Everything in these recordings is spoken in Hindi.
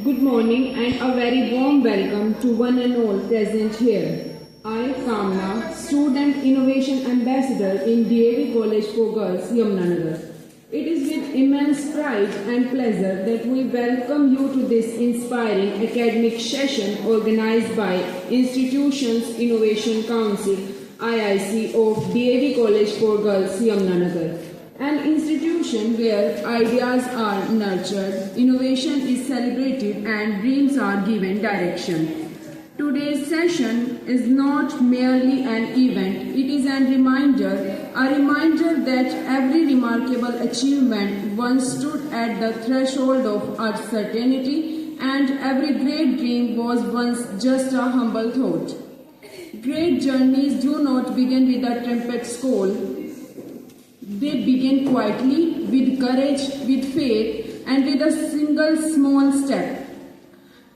Good morning and a very warm welcome to one and all present here. I, Kamna, Student Innovation Ambassador in DAV College for Girls, Yamunanagar. It is with immense pride and pleasure that we welcome you to this inspiring academic session organized by Institutions Innovation Council, IIC of DAV College for Girls, Yamunanagar. An institution where ideas are nurtured, innovation is celebrated, and dreams are given direction. Today's session is not merely an event, it is a reminder that every remarkable achievement once stood at the threshold of uncertainty, and every great dream was once just a humble thought. Great journeys do not begin with a trumpet's call. They begin quietly, with courage, with faith, and with a single small step.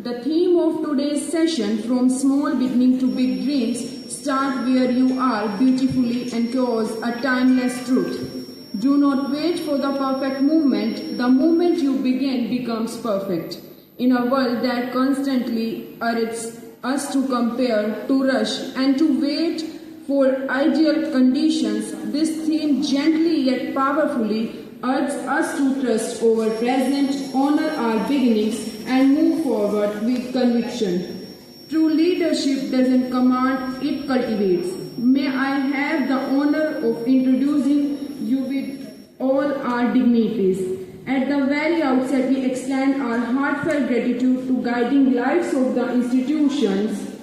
The theme of today's session, From Small Beginning to Big Dreams, Start Where You Are, beautifully encores a timeless truth. Do not wait for the perfect moment. The moment you begin becomes perfect. In a world that constantly urges us to compare, to rush, and to wait for ideal conditions, this theme gently yet powerfully urges us to trust our present, honor our beginnings, and move forward with conviction. True leadership doesn't command, it cultivates. May I have the honor of introducing you with all our dignitaries. At the very outset, we extend our heartfelt gratitude to guiding lights of the institutions.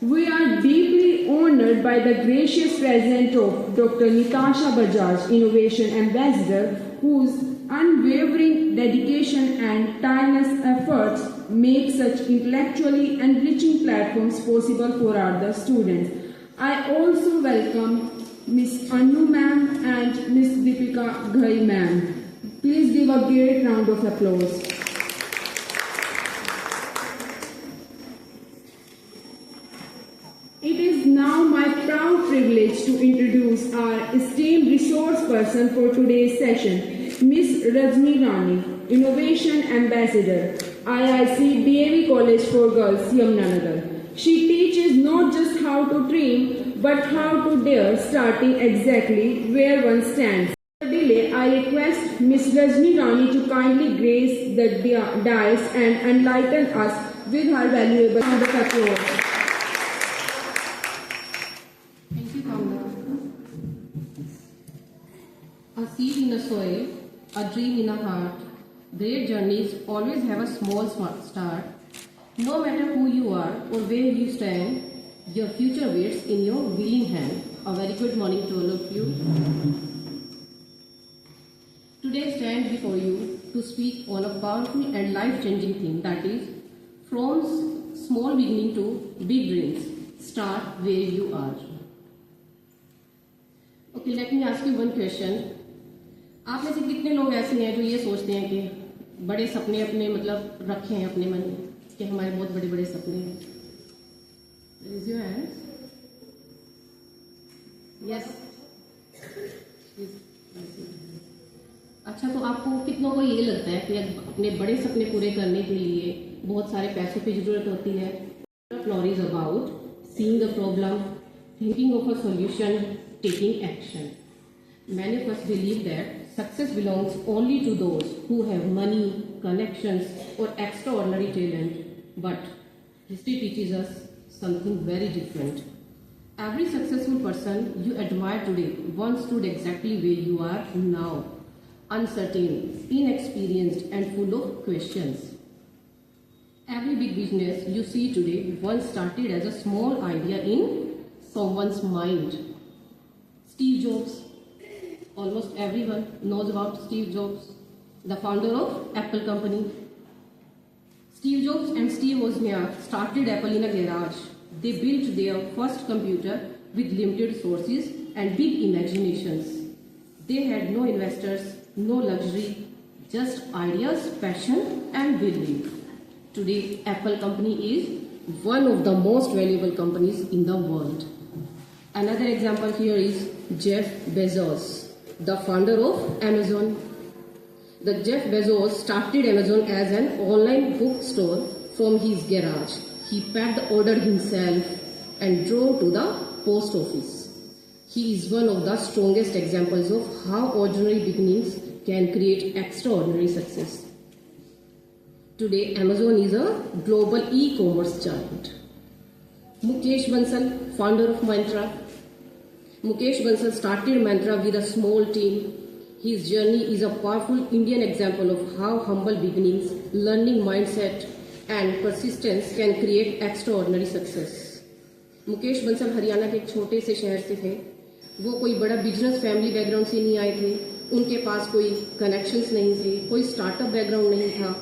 We are deeply honored by the gracious presence of Dr. Nitasha Bajaj, Innovation Ambassador, whose unwavering dedication and tireless efforts make such intellectually enriching platforms possible for our students. I also welcome Ms. Anu ma'am and Ms. Deepika Ghai ma'am. Please give a great round of applause. It is now my proud privilege to introduce our esteemed resource person for today's session, Ms. Rajni Rani, Innovation Ambassador, IIC DAV College for Girls, Yamunanagar. She teaches not just how to dream, but how to dare, starting exactly where one stands. Without delay, I request Ms. Rajni Rani to kindly grace the dais and enlighten us with her valuable round of applause. A seed in the soil, a dream in a heart. Great journeys always have a small start. No matter who you are or where you stand, your future waits in your willing hand. A very good morning to all of you. Today I stand before you to speak on a powerful and life-changing theme, that is, from small beginning to big dreams. Start where you are. Okay, let me ask you one question. आप में से कितने लोग ऐसे हैं जो ये सोचते हैं कि बड़े सपने अपने मतलब रखे हैं अपने मन में कि हमारे बहुत बड़े बड़े सपने हैं? Raise your hands. Yes. अच्छा, तो आपको कितनों को ये लगता है कि अपने बड़े सपने पूरे करने के लिए बहुत सारे पैसों की जरूरत होती है? Floor is about seeing the problem, thinking of a solution, taking action. Many of us believe that success belongs only to those who have money, connections, or extraordinary talent. But history teaches us something very different. Every successful person you admire today once stood exactly where you are now, uncertain, inexperienced, and full of questions. Every big business you see today once started as a small idea in someone's mind. Steve Jobs. Almost everyone knows about Steve Jobs, the founder of Apple company. Steve Jobs and Steve Wozniak started Apple in a garage. They built their first computer with limited resources and big imaginations. They had no investors, no luxury, just ideas, passion, and belief. Today, Apple company is one of the most valuable companies in the world. Another example here is Jeff Bezos, the founder of Amazon. The Jeff Bezos started Amazon as an online bookstore from his garage. He packed the order himself and drove to the post office. He is one of the strongest examples of how ordinary beginnings can create extraordinary success. Today, Amazon is a global e-commerce giant. Mukesh Bansal, founder of Myntra. Mukesh Bansal started Myntra with a small team. His journey is a powerful Indian example of how humble beginnings, learning mindset and persistence can create extraordinary success. Mukesh Bansal Haryana के एक छोटे से शहर से थे. वो कोई बड़ा बिजनेस फैमिली बैकग्राउंड से नहीं आए थे. उनके पास कोई कनेक्शंस नहीं थे, कोई स्टार्टअप बैकग्राउंड नहीं था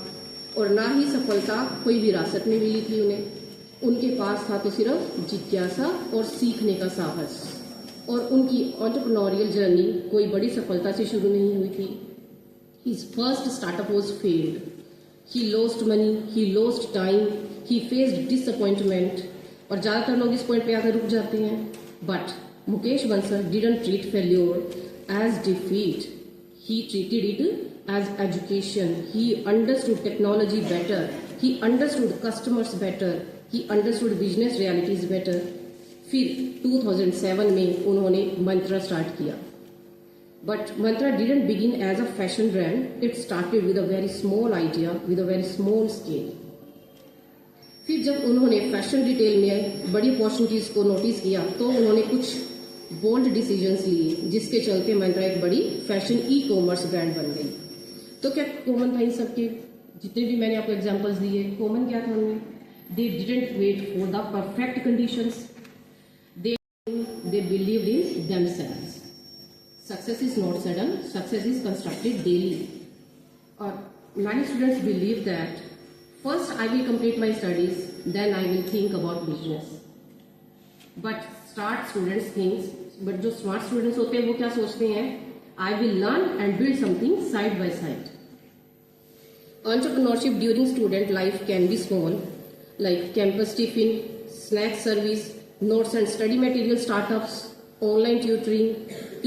और ना ही सफलता कोई विरासत में मिली थी उन्हें. उनके पास था तो सिर्फ जिज्ञासा और सीखने का साहस. और उनकी एंटरप्रेन्योरियल जर्नी कोई बड़ी सफलता से शुरू नहीं हुई थी. His first startup was failed. He lost money, he lost time, he faced disappointment. और ज़्यादातर लोग इस पॉइंट पे आकर रुक जाते हैं. But Mukesh Bansal didn't treat failure as defeat. He treated it as education. He understood technology better. He understood customers better. He understood business realities better. फिर 2007 में उन्होंने मंत्रा स्टार्ट किया. But Myntra didn't begin as a fashion brand. It started with a very small idea, with a very small scale. फिर जब उन्होंने फैशन डिटेल में बड़ी अपॉर्चुनिटीज को नोटिस किया तो उन्होंने कुछ बोल्ड डिसीजंस लिए जिसके चलते मंत्रा एक बड़ी फैशन ई कॉमर्स ब्रांड बन गई. तो क्या कॉमन था इन सबके? जितने भी मैंने आपको एग्जाम्पल्स दिए, कॉमन क्या था उनमें? They didn't wait for the perfect conditions. They believed in themselves. Success is not sudden. Success is constructed daily. Many students believe that first I will complete my studies, then I will think about business. But smart students जो smart students होते हैं वो क्या सोचते हैं? I will learn and build something side by side. Entrepreneurship during student life can be small, like campus tiffin, snack service, notes and study material startups, online tutoring,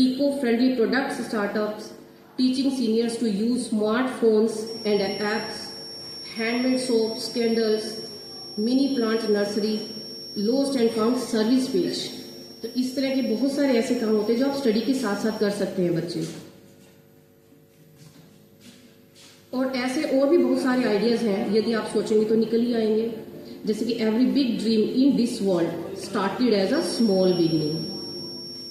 eco-friendly products startups, teaching seniors to use smartphones and apps, handmade soaps, candles, mini plant nursery, lost and found service page. तो इस तरह के बहुत सारे ऐसे काम होते हैं जो आप स्टडी के साथ साथ कर सकते हैं बच्चे. और ऐसे और भी बहुत सारे आइडियाज हैं, यदि आप सोचेंगे तो निकल ही आएंगे. जैसे कि every big dream in this world started as a small beginning.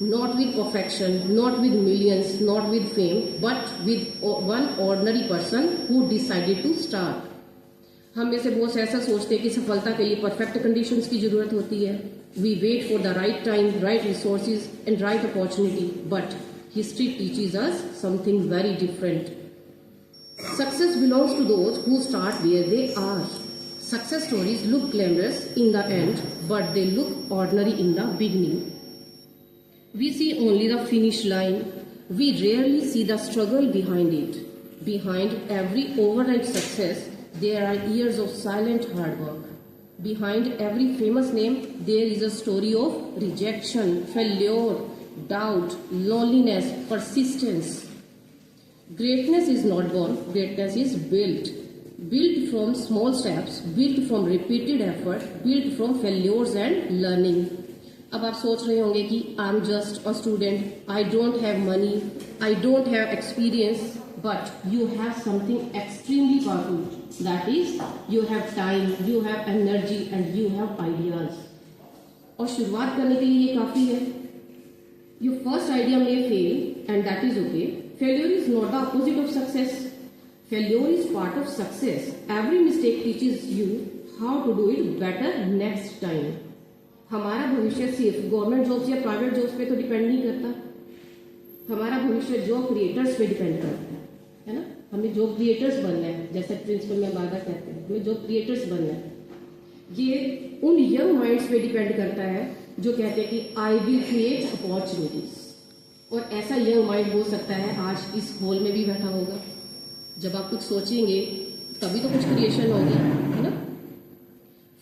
Not with perfection, not with millions, not with fame, but with one ordinary person who decided to start. हम में से बहुत से ऐसा सोचते हैं कि सफलता के लिए परफेक्ट कंडीशंस की जरूरत होती है. We wait for the right time, right resources and right opportunity. But history teaches us something very different. Success belongs to those who start where they are. Success stories look glamorous in the end, but they look ordinary in the beginning. We see only the finish line. We rarely see the struggle behind it. Behind every overnight success, there are years of silent hard work. Behind every famous name, there is a story of rejection, failure, doubt, loneliness, persistence. Greatness is not born, greatness is built. Built from small steps, built from repeated effort, built from failures and learning. अब आप सोच रहे होंगे कि I'm just a student, I don't have money, I don't have experience, but you have something extremely powerful. That is, you have time, you have energy and you have ideas. और शुरुआत करने के लिए ये काफ़ी है. Your first idea may fail and that is okay. Failure is not the opposite of success. Failure is part of success. Every mistake teaches you how to do it better next time. हमारा भविष्य सिर्फ गवर्नमेंट जॉब्स या प्राइवेट जॉब्स पे तो डिपेंड नहीं करता. हमारा भविष्य जॉब क्रिएटर्स पे डिपेंड करता है ना. हमें जॉब क्रिएटर्स बनना है, जैसे प्रिंसिपल में बार बार कहते हैं हमें जॉब क्रिएटर्स बनना है. ये उन यंग माइंड्स पे डिपेंड करता है जो कहते हैं कि आई विल क्रिएट अपॉर्चुनिटीज. और ऐसा यंग माइंड हो सकता है आज इस हॉल में भी बैठा होगा. जब आप कुछ सोचेंगे तभी तो कुछ क्रिएशन होगी, है ना.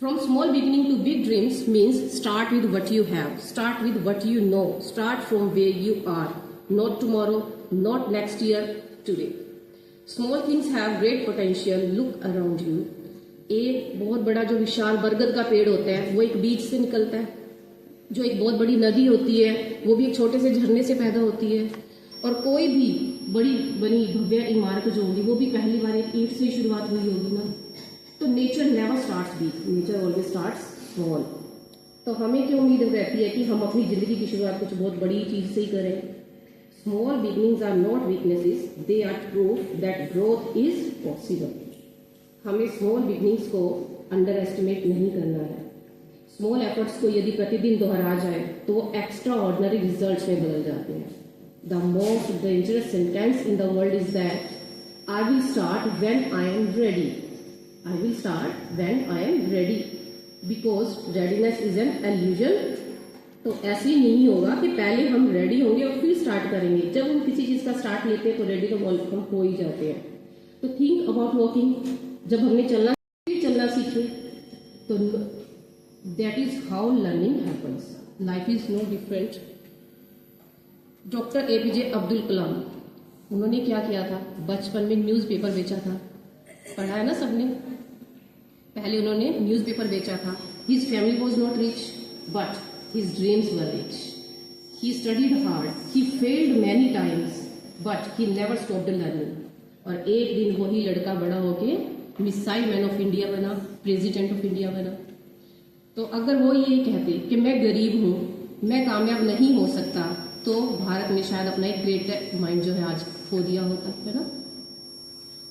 From small beginning to big dreams means start with what you have, start with what you know, start from where you are, not tomorrow, not next year, today. Small things have great potential, look around you. एक बहुत बड़ा जो विशाल बरगद का पेड़ होता है वो एक बीज से निकलता है। जो एक बहुत बड़ी नदी होती है वो भी एक छोटे से झरने से पैदा होती है। और कोई भी बड़ी बनी भव्य इमारत जो होगी वो भी पहली बार एक ईंट से शुरुआत हुई होगी ना। तो nature never starts big, nature always starts small. तो हमें क्या उम्मीद रहती है कि हम अपनी जिंदगी की शुरुआत कुछ बहुत बड़ी चीज से ही करें। Small beginnings are not weaknesses, they are proof that growth is possible. हमें स्मॉल बिगनिंग्स को अंडर एस्टिमेट नहीं करना है। स्मॉल एफर्ट्स को यदि प्रतिदिन दोहरा जाए तो वो एक्स्ट्रा ऑर्डिनरी रिजल्ट्स में बदल जाते हैं। The most dangerous sentence in the world is that I will start when I am ready. I will start when I am ready, because readiness is an illusion. तो ऐसे ही नहीं होगा कि पहले हम रेडी होंगे और फिर स्टार्ट करेंगे। जब हम किसी चीज का स्टार्ट लेते हैं तो रेडी तो हम हो ही जाते हैं। तो थिंक अबाउट वॉकिंग। जब हमने चलना सीखे तो that is how learning happens. Life is no different. Doctor APJ Abdul Kalam, उन्होंने क्या किया था? बचपन में न्यूज़पेपर बेचा था। पढ़ा है ना सबने? पहले उन्होंने न्यूज़पेपर बेचा था। His family was not rich but his dreams were rich. He studied hard, he failed many times but he never stopped learning. और एक दिन वही लड़का बड़ा होके मिसाइल मैन ऑफ इंडिया बना, प्रेसिडेंट ऑफ इंडिया बना। तो अगर वो ये कहते कि मैं गरीब हूँ, मैं कामयाब नहीं हो सकता, तो भारत ने शायद अपना एक ग्रेट माइंड जो है आज खो दिया होता है ना।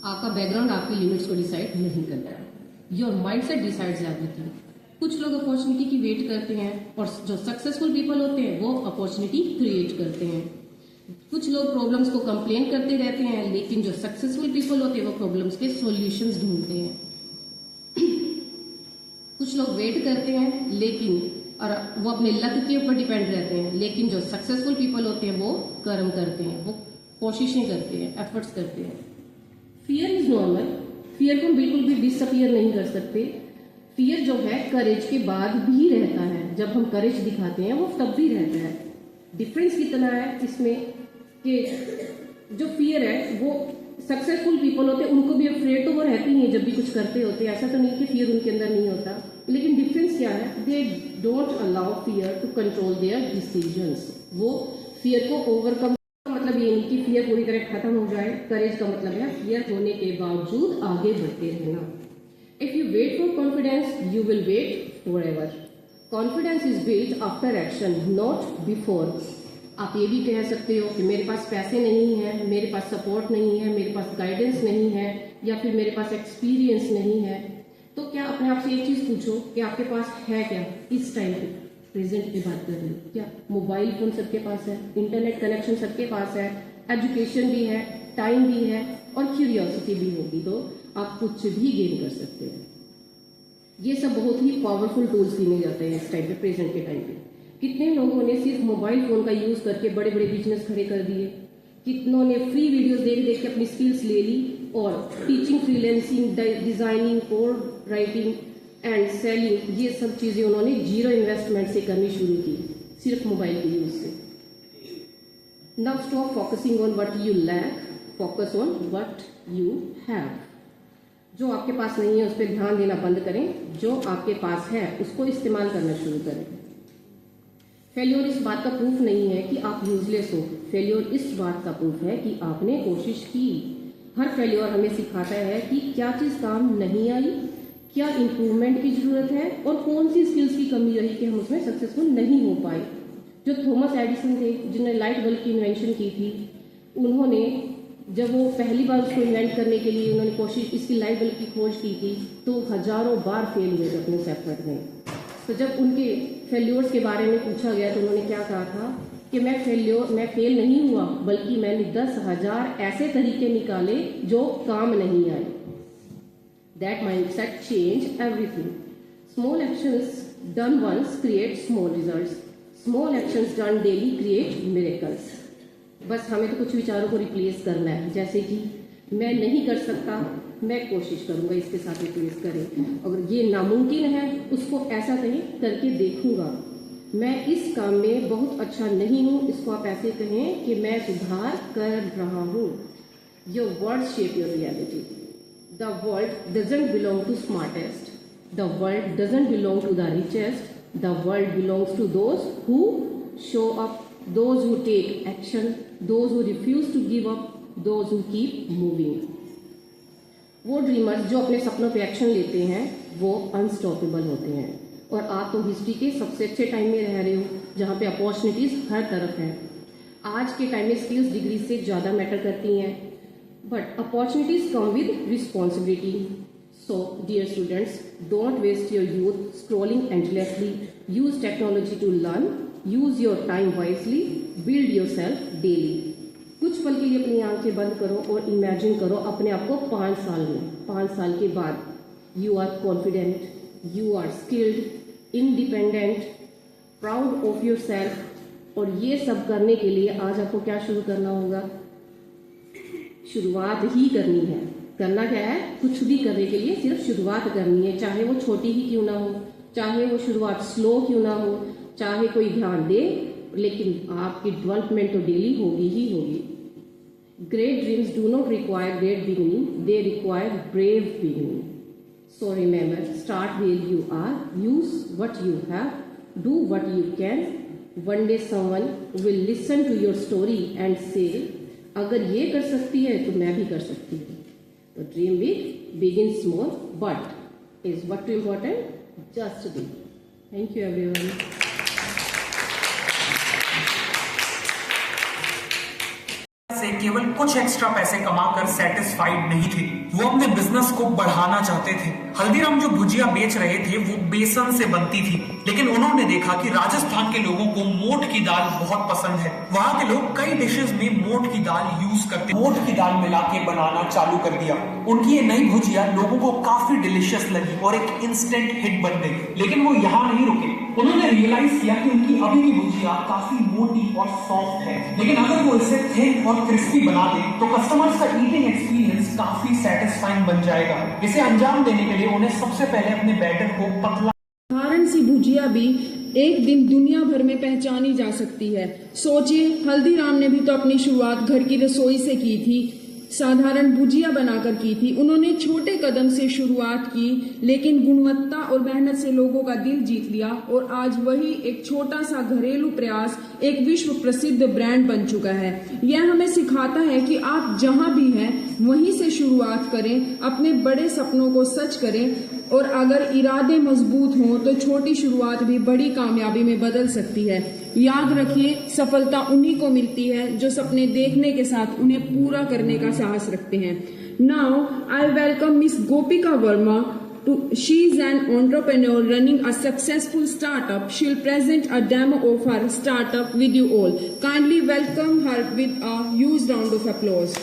आपका बैकग्राउंड आपकी लिमिट्स को डिसाइड नहीं करता है। Your mind set decides everything. कुछ लोग अपॉर्चुनिटी की वेट करते हैं और जो सक्सेसफुल पीपल होते हैं वो अपॉर्चुनिटी क्रिएट करते हैं। कुछ लोग प्रॉब्लम्स को कंप्लेन करते रहते हैं, लेकिन जो सक्सेसफुल पीपल होते हैं वो प्रॉब्लम्स के सॉल्यूशंस ढूंढते हैं। कुछ लोग वेट करते हैं लेकिन और वो अपने लक के ऊपर डिपेंड रहते हैं, लेकिन जो सक्सेसफुल पीपल होते हैं वो कर्म करते हैं, वो कोशिशें करते हैं, एफर्ट्स करते हैं। Fear is normal. फियर को बिल्कुल भी डिसअपियर नहीं कर सकते। फियर जो है करेज के बाद भी रहता है। जब हम करेज दिखाते हैं वो तब भी रहता है। डिफरेंस कितना है इसमें कि जो फियर है वो सक्सेसफुल पीपल होते हैं, उनको भी अफ्रेड तो वो रहती ही है जब भी कुछ करते होते हैं। ऐसा तो नहीं कि फियर उनके अंदर नहीं होता, लेकिन डिफरेंस क्या है? They don't allow fear to control their decisions. वो फियर को ओवरकम, मतलब ये नहीं कि फियर पूरी तरह खत्म हो जाए। करेज का मतलब है फियर होने के बावजूद आगे बढ़ते रहना। If you wait for confidence you will wait forever. Confidence is built after action, not before. आप ये भी कह सकते हो कि मेरे पास पैसे नहीं है, मेरे पास सपोर्ट नहीं है, मेरे पास गाइडेंस नहीं है, या फिर मेरे पास एक्सपीरियंस नहीं है। तो क्या अपने आप से एक चीज पूछो कि आपके पास है क्या इस टाइम पे? प्रेजेंट की बात कर रही हूँ। क्या मोबाइल फोन सबके पास है, इंटरनेट कनेक्शन सबके पास है, एजुकेशन भी है, टाइम भी है और क्यूरियोसिटी भी होगी तो आप कुछ भी गेन कर सकते हैं। ये सब बहुत ही पावरफुल टूल्स गिने जाते हैं इस टाइम पे, प्रेजेंट के टाइम पे। कितने लोगों ने सिर्फ मोबाइल फोन का यूज करके बड़े बड़े बिजनेस खड़े कर दिए। कितनों ने फ्री वीडियोस देख देख के अपनी स्किल्स ले ली और teaching, freelancing, designing, code writing and selling, ये सब चीजें उन्होंने जीरो इन्वेस्टमेंट से करनी शुरू की, सिर्फ मोबाइल के यूज से। Now stop focusing on what you lack, focus on what you have. जो आपके पास नहीं है उस पर ध्यान देना बंद करें, जो आपके पास है उसको इस्तेमाल करना शुरू करें। फेल्योर इस बात का प्रूफ नहीं है कि आप यूजलेस हो। फेल्योर इस बात का प्रूफ है कि आपने कोशिश की। हर फेल्योर हमें सिखाता है कि क्या चीज़ काम नहीं आई, क्या इम्प्रूवमेंट की ज़रूरत है और कौन सी स्किल्स की कमी रही कि हम उसमें सक्सेसफुल नहीं हो पाए। जो थॉमस एडिसन थे जिन्होंने लाइट बल्ब की इन्वेंशन की थी, उन्होंने जब वो पहली बार उसको इन्वेंट करने के लिए उन्होंने कोशिश, इसकी लाइट बल्ब की खोज की थी, तो हजारों बार फेल हुए थे अपने एफर्ट में। तो जब उनके फेल्योर्स के बारे में पूछा गया तो उन्होंने क्या कहा था कि मैं फेल नहीं हुआ, बल्कि मैंने 10,000 ऐसे तरीके निकाले जो काम नहीं आए। That mindset change everything. Small actions done once create small results, small actions done daily create miracles. बस हमें तो कुछ विचारों को रिप्लेस करना है, जैसे कि मैं नहीं कर सकता, मैं कोशिश करूंगा, इसके साथ रिप्लेस करें। अगर ये नामुमकिन है उसको ऐसा कहें करके देखूंगा। मैं इस काम में बहुत अच्छा नहीं हूं, इसको आप ऐसे कहें कि मैं सुधार कर रहा हूं। Your words shape your reality. The world doesn't belong to smartest. The world doesn't belong to the richest. The world belongs to those who show up, those who take action, those who refuse to give up, those who keep moving. वो ड्रीमर्स जो अपने सपनों पे एक्शन लेते हैं वो अनस्टॉपेबल होते हैं। और आप तो हिस्ट्री के सबसे अच्छे टाइम में रह रहे हो जहाँ पे अपॉर्चुनिटीज हर तरफ हैं। आज के टाइम में स्किल्स डिग्री से ज़्यादा मैटर करती हैं, but opportunities come with responsibility. So dear students, don't waste your youth scrolling endlessly, use technology to learn, use your time wisely, build yourself daily. कुछ पल के लिए अपनी आंखें बंद करो और इमेजिन करो अपने आप को 5 साल में। 5 साल के बाद you are confident, you are skilled, independent, proud of yourself. और ये सब करने के लिए आज आपको क्या शुरू करना होगा? शुरुआत ही करनी है। करना क्या है? कुछ भी करने के लिए सिर्फ शुरुआत करनी है, चाहे वो छोटी ही क्यों ना हो, चाहे वो शुरुआत स्लो क्यों ना हो, चाहे कोई ध्यान दे, लेकिन आपकी डेवलपमेंट तो डेली होगी ही होगी। Great dreams do not require great beginning, they require brave beginning. So remember, start where you are, use what you have, do what you can. One day someone will listen to your story and say, अगर ये कर सकती है तो मैं भी कर सकती हूँ। तो dream big, begin small, but is what to important, just be. Thank you everyone. से केवल कुछ एक्स्ट्रा पैसे कमाकर सेटिस्फाइड नहीं थे, वो अपने बिजनेस को बढ़ाना चाहते थे। हल्दीराम जो भुजिया बेच रहे थे वो बेसन से बनती थी, लेकिन उन्होंने देखा कि राजस्थान के लोगों को मोठ की दाल बहुत पसंद है। वहां के लोग कई डिशेस में मोठ की दाल यूज करते, मोठ की दाल मिला के बनाना चालू कर दिया। उनकी ये नई भुजिया लोगों को काफी डिलीशियस लगी और एक इंस्टेंट हिट बन गई। लेकिन वो यहाँ नहीं रुके, उन्होंने रियलाइज किया कि उनकी अभी की भुजिया काफी मोटी और सॉफ्ट है, लेकिन अगर वो इसे थिक और क्रिस्पी बना दे तो कस्टमर्स का ईटिंग एक्सपीरियंस काफी सेटिस्फाइंग बन जाएगा। इसे अंजाम देने के लिए उन्हें सबसे पहले अपने बैटर को पतला, साधारण सी भुजिया भी एक दिन दुनिया भर में पहचानी जा सकती है। सोचिए, हल्दीराम ने भी तो अपनी शुरुआत घर की रसोई से की थी, साधारण भुजिया बनाकर की थी। उन्होंने छोटे कदम से शुरुआत की, लेकिन गुणवत्ता और मेहनत से लोगों का दिल जीत लिया और आज वही एक छोटा सा घरेलू प्रयास एक विश्व प्रसिद्ध ब्रांड बन चुका है। यह हमें सिखाता है कि आप जहां भी हैं वहीं से शुरुआत करें, अपने बड़े सपनों को सच करें और अगर इरादे मजबूत हों तो छोटी शुरुआत भी बड़ी कामयाबी में बदल सकती है। याद रखिए, सफलता उन्हीं को मिलती है जो सपने देखने के साथ उन्हें पूरा करने का साहस रखते हैं। Now I welcome miss Gopika Verma. She is an entrepreneur running a successful startup. She'll present a demo of her startup with you all. Kindly welcome her with a huge round of applause.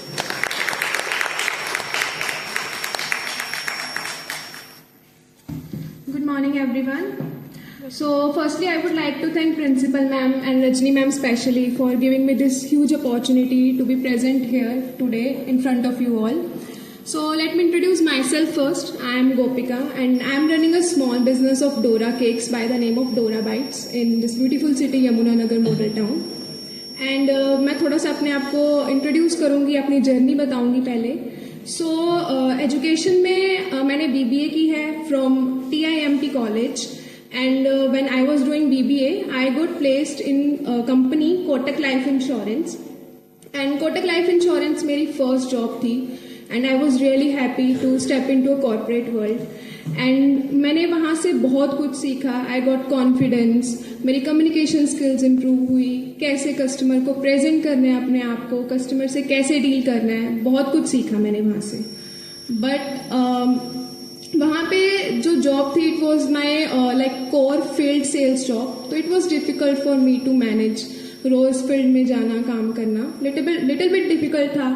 Good morning, everyone. So, firstly, I would like to thank Principal Ma'am and Rajni Ma'am specially for giving me this huge opportunity to be present here today in front of you all. So, let me introduce myself first. I am Gopika and I am running a small business of Dora Cakes by the name of Dora Bites in this beautiful city, Yamunanagar model town. And मैं थोड़ा सा अपने आप को इंट्रोड्यूस करूँगी, अपनी जर्नी बताऊँगी पहले। सो एजुकेशन में मैंने BBA की है from TIMT college and when I was doing BBA I got placed in company Kotak life insurance and Kotak life insurance मेरी फर्स्ट जॉब थी and I was really happy to step into a corporate world and मैंने वहाँ से बहुत कुछ सीखा। आई गॉट कॉन्फिडेंस, मेरी कम्युनिकेशन स्किल्स इंप्रूव हुई, कैसे कस्टमर को प्रेजेंट करना है अपने आप को, कस्टमर से कैसे डील करना है, बहुत कुछ सीखा मैंने वहाँ से। बट वहाँ पे जो जॉब थी it was my like core field sales job, तो it was difficult for me to manage, रोज फील्ड में जाना, काम करना लिटिल बिट डिफिकल्ट था।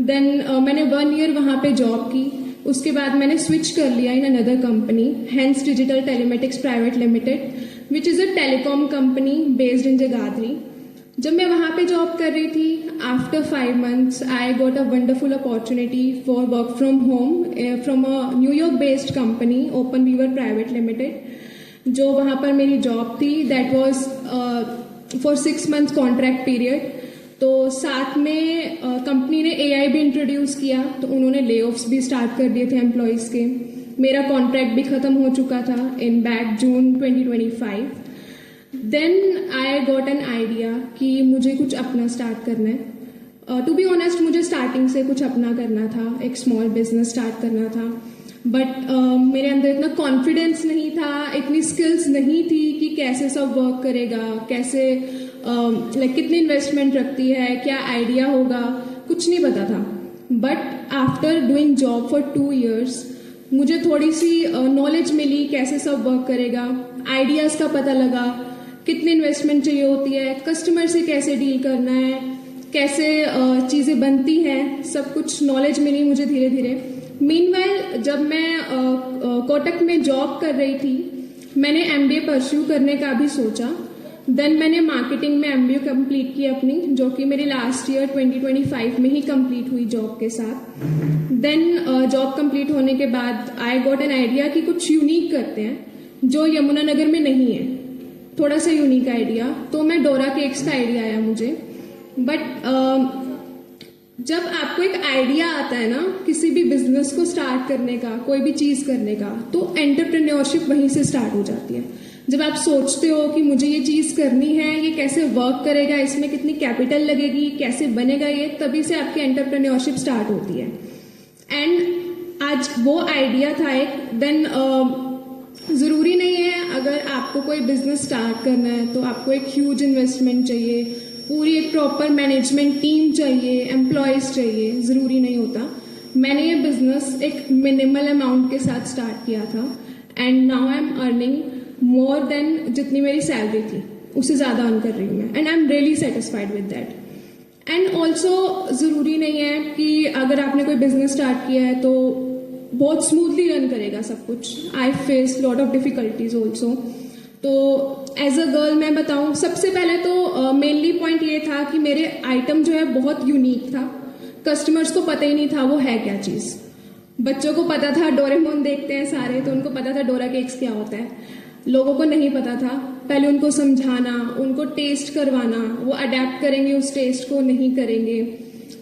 देन मैंने 1 ईयर वहाँ पे जॉब की, उसके बाद मैंने स्विच कर लिया in another company, hence digital telematics private limited which is a telecom company based in Jagadhri. जब मैं वहाँ पे जॉब कर रही थी, after 5 months I got a wonderful opportunity for work from home from a New York based company open weaver private limited. जो वहाँ पर मेरी जॉब थी that was for 6 months contract period. तो साथ में कंपनी ने AI भी इंट्रोड्यूस किया, तो उन्होंने ले ऑफ्स भी स्टार्ट कर दिए थे एम्प्लॉयज़ के। मेरा कॉन्ट्रैक्ट भी ख़त्म हो चुका था in back June 2025। Then I got an idea कि मुझे कुछ अपना स्टार्ट करना है। टू बी ऑनेस्ट, मुझे स्टार्टिंग से कुछ अपना करना था, एक स्मॉल बिजनेस स्टार्ट करना था, बट मेरे अंदर इतना कॉन्फिडेंस नहीं था, इतनी स्किल्स नहीं थी कि कैसे सब वर्क करेगा, कैसे कितनी इन्वेस्टमेंट रखती है, क्या आइडिया होगा, कुछ नहीं पता था। But after doing job for 2 years मुझे थोड़ी सी नॉलेज मिली कैसे सब वर्क करेगा, आइडियाज़ का पता लगा, कितनी इन्वेस्टमेंट चाहिए होती है, कस्टमर से कैसे डील करना है, कैसे चीज़ें बनती हैं, सब कुछ नॉलेज मिली मुझे धीरे धीरे। मीनवाइल जब मैं कोटक में जॉब कर रही थी, मैंने MBA परस्यू करने का भी सोचा। देन मैंने मार्केटिंग में MBA कंप्लीट की अपनी, जो कि मेरी लास्ट ईयर 2025 में ही कंप्लीट हुई जॉब के साथ। देन जॉब कंप्लीट होने के बाद आई गॉट एन आइडिया कि कुछ यूनिक करते हैं जो यमुनानगर में नहीं है, थोड़ा सा यूनिक आइडिया। तो मैं डोरा केक्स का आइडिया आया मुझे। बट जब आपको एक आइडिया आता है ना किसी भी बिजनेस को स्टार्ट करने का, कोई भी चीज़ करने का, तो एंटरप्रेन्योरशिप वहीं से स्टार्ट हो जाती है। जब आप सोचते हो कि मुझे ये चीज़ करनी है, ये कैसे वर्क करेगा, इसमें कितनी कैपिटल लगेगी, कैसे बनेगा ये, तभी से आपकी एंटरप्रेन्योरशिप स्टार्ट होती है। एंड आज वो आइडिया था एक। देन ज़रूरी नहीं है अगर आपको कोई बिजनेस स्टार्ट करना है तो आपको एक ह्यूज इन्वेस्टमेंट चाहिए, पूरी एक प्रॉपर मैनेजमेंट टीम चाहिए, एम्प्लॉयज़ चाहिए, ज़रूरी नहीं होता। मैंने ये बिजनेस एक मिनिमल अमाउंट के साथ स्टार्ट किया था and now I am earning more than जितनी मेरी सैलरी थी उससे ज़्यादा अर्न कर रही हूँ मैं, and I am really satisfied with that. And also ज़रूरी नहीं है कि अगर आपने कोई बिजनेस स्टार्ट किया है तो बहुत स्मूथली रन करेगा सब कुछ। I face lot of difficulties also. तो एज अ गर्ल मैं बताऊं, सबसे पहले तो मेनली पॉइंट ये था कि मेरे आइटम जो है बहुत यूनिक था, कस्टमर्स को पता ही नहीं था वो है क्या चीज़। बच्चों को पता था, डोरेमोन देखते हैं सारे, तो उनको पता था डोरा केक्स क्या होता है। लोगों को नहीं पता था, पहले उनको समझाना, उनको टेस्ट करवाना, वो अडेप्ट करेंगे उस टेस्ट को, नहीं करेंगे।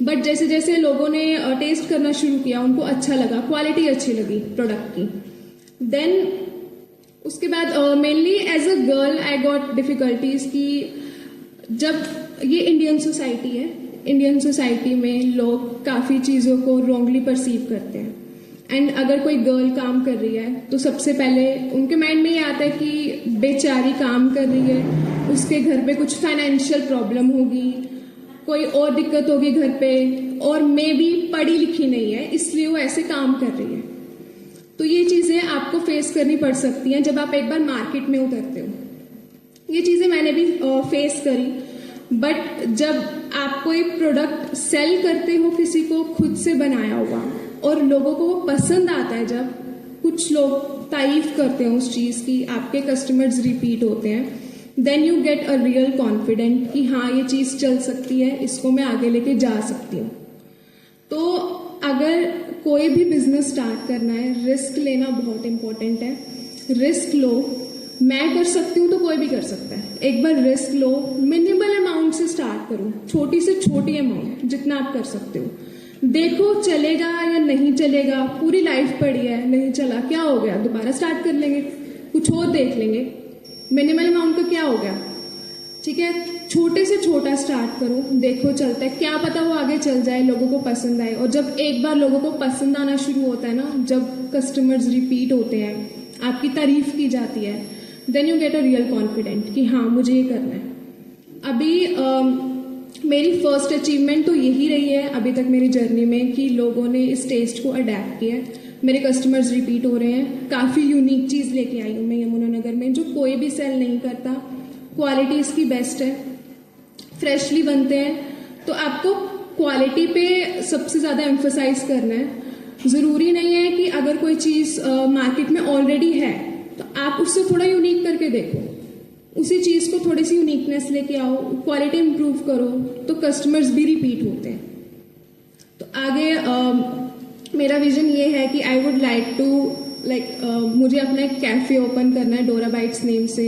बट जैसे जैसे लोगों ने टेस्ट करना शुरू किया, उनको अच्छा लगा, क्वालिटी अच्छी लगी प्रोडक्ट की। देन उसके बाद mainly as a girl I got difficulties कि जब ये इंडियन सोसाइटी है, इंडियन सोसाइटी में लोग काफ़ी चीज़ों को रॉन्गली परसीव करते हैं। एंड अगर कोई गर्ल काम कर रही है तो सबसे पहले उनके माइंड में ये आता है कि बेचारी काम कर रही है, उसके घर पे कुछ फाइनेंशियल प्रॉब्लम होगी, कोई और दिक्कत होगी घर पे, और मे भी पढ़ी लिखी नहीं है इसलिए वो ऐसे काम कर रही है। तो ये चीज़ें आपको फेस करनी पड़ सकती हैं जब आप एक बार मार्केट में उतरते हो। ये चीज़ें मैंने भी फेस करी। बट जब आप कोई प्रोडक्ट सेल करते हो किसी को खुद से बनाया हुआ और लोगों को वो पसंद आता है, जब कुछ लोग तारीफ करते हैं उस चीज़ की, आपके कस्टमर्स रिपीट होते हैं, then you get a real confident कि हाँ ये चीज़ चल सकती है, इसको मैं आगे लेके जा सकती हूँ। तो अगर कोई भी बिजनेस स्टार्ट करना है, रिस्क लेना बहुत इम्पोर्टेंट है। रिस्क लो, मैं कर सकती हूँ तो कोई भी कर सकता है। एक बार रिस्क लो, मिनिमल अमाउंट से स्टार्ट करो, छोटी से छोटी अमाउंट जितना आप कर सकते हो। देखो चलेगा या नहीं चलेगा, पूरी लाइफ पड़ी है, नहीं चला क्या हो गया, दोबारा स्टार्ट कर लेंगे, कुछ और देख लेंगे। मिनिमल अमाउंट का क्या हो गया, ठीक है, छोटे से छोटा स्टार्ट करो, देखो चलता है, क्या पता वो आगे चल जाए, लोगों को पसंद आए। और जब एक बार लोगों को पसंद आना शुरू होता है ना, जब कस्टमर्स रिपीट होते हैं, आपकी तारीफ की जाती है, then you get a real confident कि हाँ मुझे ये करना है। अभी मेरी फर्स्ट अचीवमेंट तो यही रही है अभी तक मेरी जर्नी में कि लोगों ने इस टेस्ट को अडेप्ट किया है, मेरे कस्टमर्स रिपीट हो रहे हैं। काफ़ी यूनिक चीज़ लेके आई हूँ मैं यमुनानगर में जो कोई भी सेल नहीं करता। क्वालिटी इसकी बेस्ट है, फ्रेशली बनते हैं, तो आपको क्वालिटी पे सबसे ज़्यादा एम्फोसाइज करना है। ज़रूरी नहीं है कि अगर कोई चीज़ मार्केट में ऑलरेडी है तो आप उससे थोड़ा यूनिक करके देखो, उसी चीज़ को थोड़ी सी यूनिकनेस लेके आओ, क्वालिटी इम्प्रूव करो, तो कस्टमर्स भी रिपीट होते हैं। तो आगे मेरा विजन ये है कि आई वुड लाइक टू मुझे अपना एक कैफ़े ओपन करना है डोरा बाइट्स नेम से,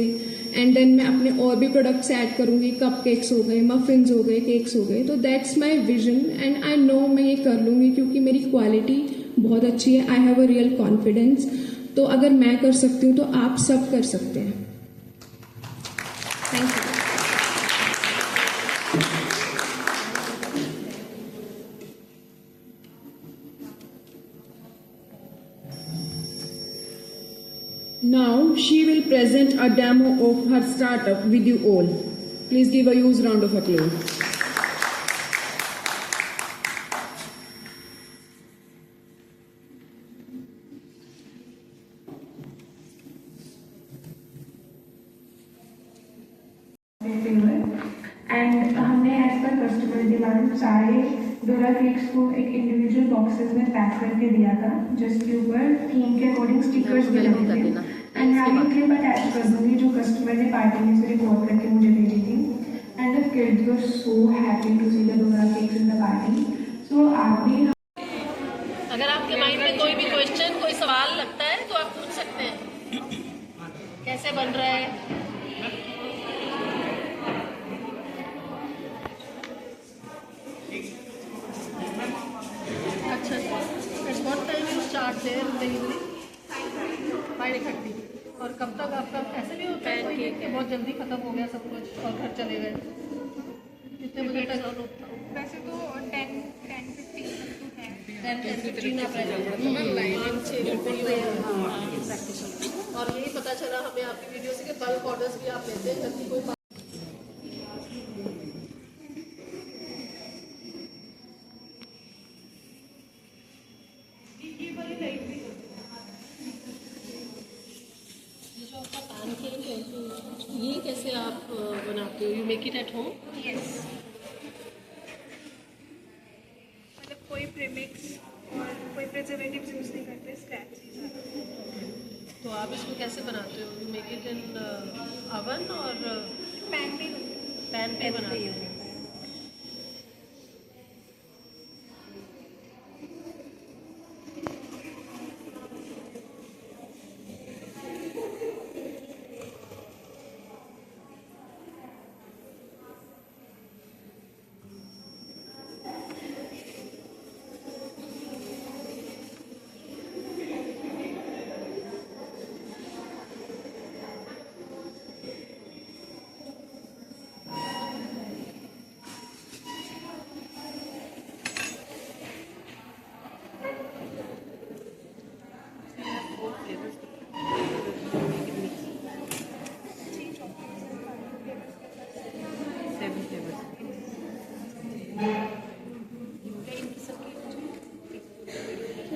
एंड देन मैं अपने और भी प्रोडक्ट्स ऐड करूँगी, कप केक्स हो गए, मफिन्स हो गए, केक्स हो गए। तो that's my vision and I know मैं ये कर लूँगी क्योंकि मेरी क्वालिटी बहुत अच्छी है। I have a real confidence. तो अगर मैं कर सकती हूँ तो आप सब कर सकते हैं। Thank you. Now she will present a demo of her startup with you all. Please give a huge round of applause. And हमने एज पर कस्टमर डिमांड सारे डोरा केक्स को एक इंडिविजुअल बॉक्सेस में पैक करके दिया था, जिसके ऊपर थीम के अकॉर्डिंग स्टिकर्स भी लगे थे। एंड मैं भी क्लिप अटैच कर दूंगी जो कस्टमर ने पार्टी में से रिकॉर्ड करके मुझे भेजी थी। And the kids were so happy to see the Dora cakes in the party. So आप भी अगर आपके माइंड में कोई भी क्वेश्चन, कोई सवाल लगता है तो आप पूछ सकते हैं। कैसे बन रहा है? अच्छा, at what time you start their delivery? 5:30। और कब तक आपका ऐसे भी होता है कि बहुत जल्दी खत्म हो गया सब कुछ और घर चले गए? कितने बजे तक? वैसे तो 10-15 तक तो है। 10-15 आप और यही पता चला हमें आपकी वीडियो से कि बल्क ऑर्डर्स भी आप लेते हैं, जबकि कोई जो आपका पैनकेक है तो ये कैसे आप बनाते हो? You make it at home? Yes, मतलब कोई प्रीमिक्स और कोई प्रिजर्वेटिव्स यूज नहीं करते, स्क्रैच ही सारा। तो आप इसको कैसे बनाते हो? You make it in oven और पैन भी पैन पे बनाते हो?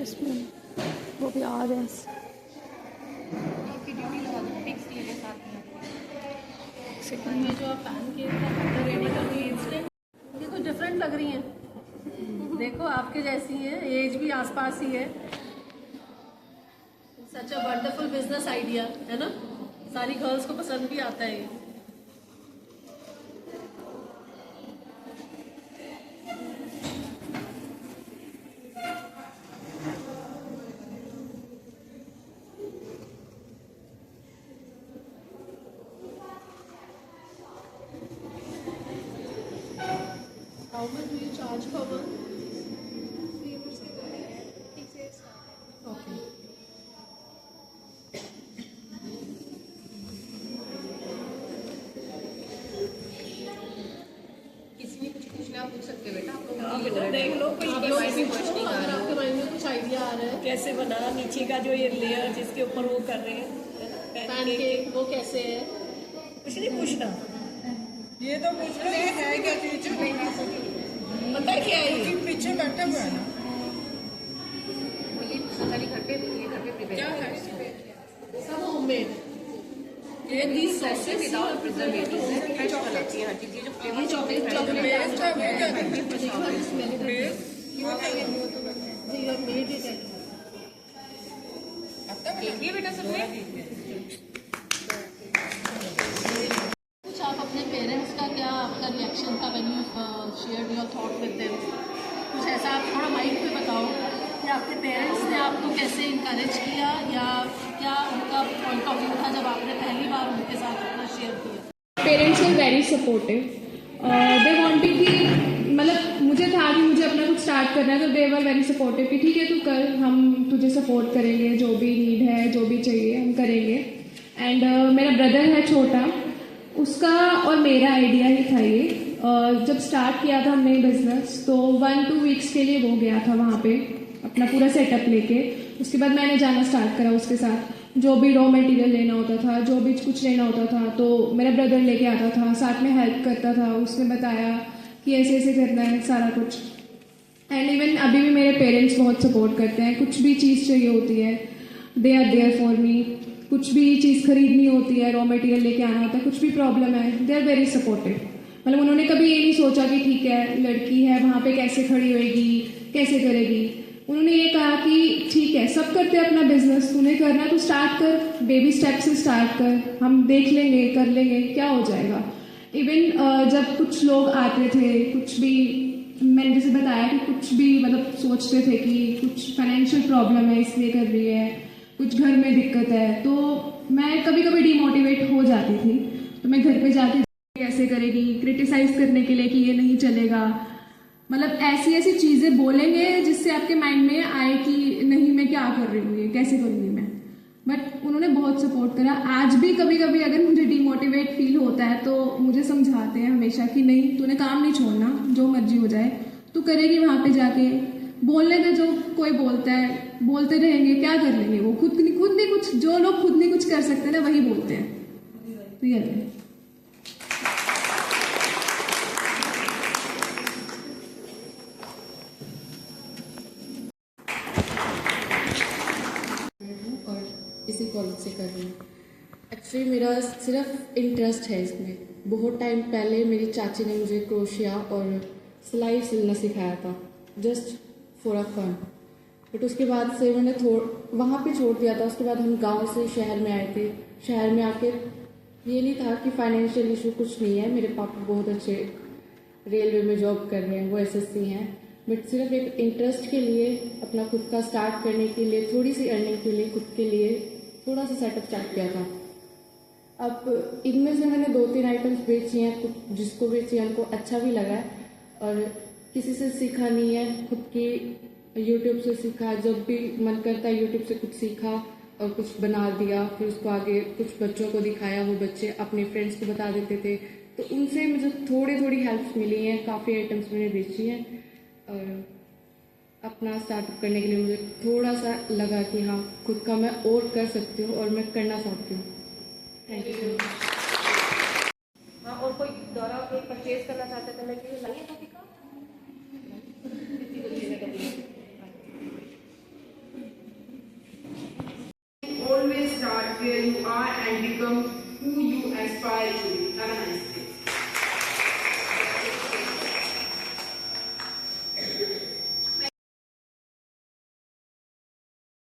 इसमें वो भी आ रहे हैं। आपकी ड्यूटी लगा दो, फिक्स ले ले साथ में। ये जो आप पैनकेक का बैटर रेडी कर रही है इंस्टेंट, ये तो डिफरेंट लग रही हैं। देखो आपके जैसी हैं, एज भी आसपास ही है। सच अ वंडरफुल बिजनेस आइडिया है ना? सारी गर्ल्स को पसंद भी आता है ये। How much do you charge per month? Flavours के बारे में ठीक से स्टार्ट। Okay. किसी ने कुछ पूछना पूछ सकते हो बेटा, आप लोग देख लो कोई अगर आपके माइंड में कुछ आइडिया आ रहा है कैसे बना, नीचे का जो ये लेयर जिसके ऊपर वो कर रहे हैं पैनकेक, वो कैसे है? कुछ नहीं पूछना, ये तो पूछ रहे हैं है क्या चीज, पता है क्या है ये पीछे बैठा हुआ है ना, ये खाली घर पे प्रिपेयर क्या है सब होममेड। ये these sauces विदाउट प्रिजर्वेटिव्स है, फ्रेश बनाती है हर चीज। ये जो फ्लेवर चॉकलेट पेस्ट है वो क्या है? ये बेटा सबने कुछ आप अपने पेरेंट्स का क्या आपका रिएक्शन था when you shared your thought with them? कुछ ऐसा आप थोड़ा माइक पे बताओ। कि आपके पेरेंट्स ने आपको कैसे इनकरेज किया या क्या उनका पॉइंट ऑफ व्यू था जब आपने पहली बार उनके साथ अपना शेयर किया? Parents were very supportive. They wanted कि मतलब मुझे था कि मुझे अपना कुछ स्टार्ट करना है, तो दे वर वेरी सपोर्टिव कि ठीक है तू कर, हम तुझे सपोर्ट करेंगे, जो भी नीड है जो भी चाहिए हम करेंगे। एंड मेरा ब्रदर है छोटा, उसका और मेरा आइडिया ही था ये। जब स्टार्ट किया था हमने बिजनेस तो 1-2 वीक्स के लिए वो गया था वहाँ पे अपना पूरा सेटअप लेके। उसके बाद मैंने जाना स्टार्ट करा उसके साथ, जो भी रॉ मटेरियल लेना होता था, जो भी कुछ लेना होता था तो मेरा ब्रदर लेके आता था, साथ में हेल्प करता था। उसने बताया कि ऐसे ऐसे करना है सारा कुछ। एंड इवन अभी भी मेरे पेरेंट्स बहुत सपोर्ट करते हैं, कुछ भी चीज़ चाहिए होती है they are there for me. कुछ भी चीज़ खरीदनी होती है, रॉ मटेरियल लेके आना होता है, कुछ भी प्रॉब्लम है, दे आर वेरी सपोर्टिव। मतलब उन्होंने कभी ये नहीं सोचा कि ठीक है लड़की है वहाँ पे कैसे खड़ी होएगी, कैसे करेगी। उन्होंने ये कहा कि ठीक है सब करते हैं अपना बिजनेस, तूने करना तो स्टार्ट कर, बेबी स्टेप से स्टार्ट कर, हम देख लेंगे कर लेंगे क्या हो जाएगा। इवन जब कुछ लोग आते थे, कुछ भी मैंने जैसे बताया कि कुछ भी मतलब सोचते थे कि कुछ फाइनेंशियल प्रॉब्लम है इसलिए कर रही है, कुछ घर में दिक्कत है, तो मैं कभी कभी डिमोटिवेट हो जाती थी। तो मैं घर पे जाती कैसे करेगी, क्रिटिसाइज करने के लिए कि ये नहीं चलेगा, मतलब ऐसी ऐसी चीज़ें बोलेंगे जिससे आपके माइंड में आए कि नहीं मैं क्या कर रही हूँ, ये कैसे करूँगी मैं। बट उन्होंने बहुत सपोर्ट करा। आज भी कभी कभी अगर मुझे डिमोटिवेट फील होता है तो मुझे समझाते हैं हमेशा कि नहीं तूने काम नहीं छोड़ना, जो मर्जी हो जाए तू करेगी वहाँ पे जाके, बोलने दे, जो कोई बोलता है बोलते रहेंगे, क्या कर लेंगे वो, खुद नहीं कुछ, जो लोग खुद नहीं कुछ कर सकते ना वही बोलते हैं। रियल है। इसी कॉलेज से कर रही हूँ। एक्चुअली मेरा सिर्फ इंटरेस्ट है इसमें। बहुत टाइम पहले मेरी चाची ने मुझे क्रोशिया और सिलाई सिलना सिखाया था, just for a fun. But उसके बाद से मैंने वहाँ पे छोड़ दिया था। उसके बाद हम गांव से शहर में आए थे। शहर में आके ये नहीं था कि फाइनेंशियल इशू कुछ नहीं है, मेरे पापा बहुत अच्छे रेलवे में जॉब कर रहे हैं, वो एसएससी हैं। बट सिर्फ एक इंटरेस्ट के लिए, अपना खुद का स्टार्ट करने के लिए, थोड़ी सी अर्निंग के लिए, खुद के लिए थोड़ा सा सेटअप स्टार्ट किया था। अब इनमें से मैंने 2-3 आइटम्स बेची हैं, कुछ जिसको बेची है उनको अच्छा भी लगा है। और किसी से सीखा नहीं है, खुद की यूट्यूब से सीखा। जब भी मन करता है यूट्यूब से कुछ सीखा और कुछ बना दिया, फिर उसको आगे कुछ बच्चों को दिखाया, वो बच्चे अपने फ्रेंड्स को बता देते थे, तो उनसे मुझे थोड़ी हेल्प्स मिली हैं। काफ़ी आइटम्स मैंने बेची हैं और अपना स्टार्टअप करने के लिए मुझे थोड़ा सा लगा कि हाँ खुद का मैं और कर सकती हूँ और मैं करना चाहती हूँ। Thank you. हाँ, और कोई दौरा कोई परचेज करना चाहते थे, मैं कि लाइए कॉपी का Always start where you are and become who you aspire to be. Have a nice day.